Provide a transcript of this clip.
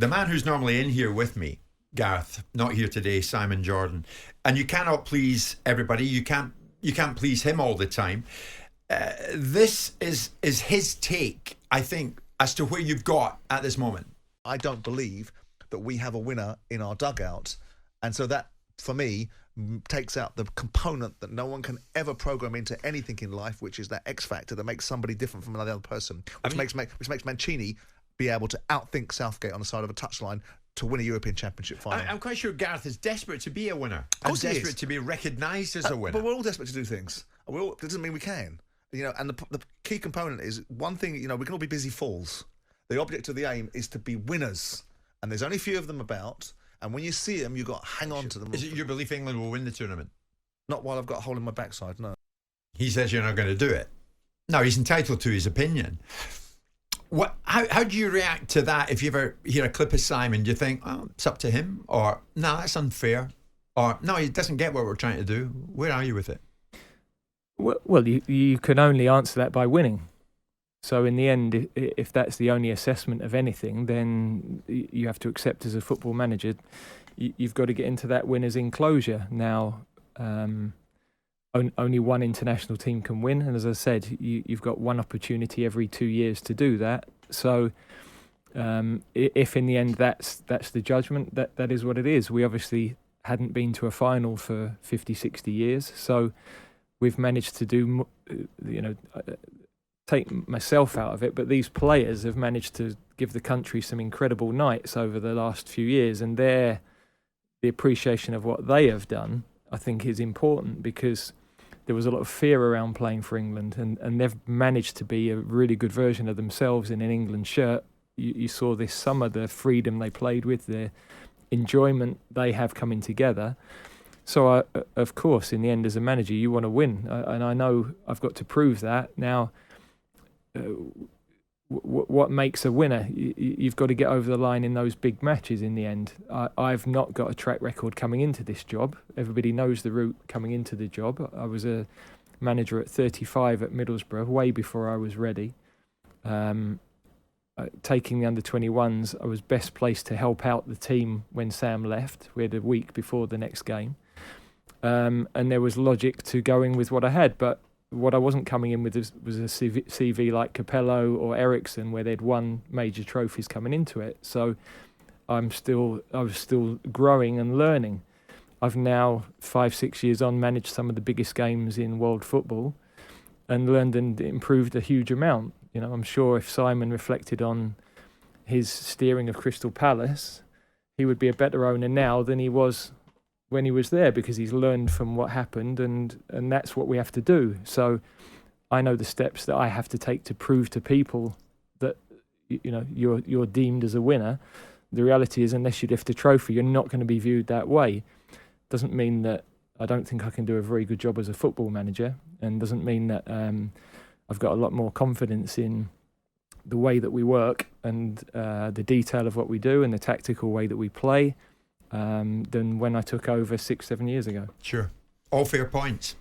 the man who's normally in here with me, Gareth, not here today, Simon Jordan, and you cannot please everybody. You can't please him all the time. This is his take, I think, as to where you've got at this moment. I don't believe that we have a winner in our dugout, and so that, for me, takes out the component that no one can ever program into anything in life, which is that X factor that makes somebody different from another person, which makes Mancini be able to outthink Southgate on the side of a touchline to win a European Championship final. I'm quite sure Gareth is desperate to be a winner. Of course and desperate to be recognised as a winner. But we're all desperate to do things. That doesn't mean we can. And the key component is one thing. We can all be busy fools. The object of the aim is to be winners, and there's only a few of them about. And when you see them, you've got to hang on to them. Is it your belief England will win the tournament? Not while I've got a hole in my backside, no. He says you're not going to do it. No, he's entitled to his opinion. How do you react to that if you ever hear a clip of Simon? Do you think, oh, it's up to him? Or, no, that's unfair? Or, no, he doesn't get what we're trying to do? Where are you with it? Well, you can only answer that by winning. So in the end, if that's the only assessment of anything, then you have to accept as a football manager, you've got to get into that winner's enclosure. Now, only one international team can win. And as I said, you've got one opportunity every 2 years to do that. So if in the end that's the judgment, that is what it is. We obviously hadn't been to a final for 50, 60 years. So we've managed to do, take myself out of it, but these players have managed to give the country some incredible nights over the last few years, and the appreciation of what they have done, I think, is important, because there was a lot of fear around playing for England, and they've managed to be a really good version of themselves in an England shirt. You saw this summer the freedom they played with, the enjoyment they have coming together. So, of course, in the end, as a manager, you want to win, and I know I've got to prove that. Now, what makes a winner? You've got to get over the line in those big matches in the end. I've not got a track record coming into this job. Everybody knows the route coming into the job. I was a manager at 35 at Middlesbrough, way before I was ready. Taking the under-21s, I was best placed to help out the team when Sam left. We had a week before the next game. And there was logic to going with what I had, but what I wasn't coming in with was a CV like Capello or Ericsson, where they'd won major trophies coming into it. So I was still growing and learning. I've now, 5-6 years on, managed some of the biggest games in world football and learned and improved a huge amount. I'm sure if Simon reflected on his steering of Crystal Palace, he would be a better owner now than he was when he was there, because he's learned from what happened, and that's what we have to do. So I know the steps that I have to take to prove to people that you're deemed as a winner. The reality is, unless you lift a trophy, you're not going to be viewed that way. Doesn't mean that I don't think I can do a very good job as a football manager, and doesn't mean that I've got a lot more confidence in the way that we work and the detail of what we do and the tactical way that we play than when I took over 6-7 years ago. Sure. All fair points.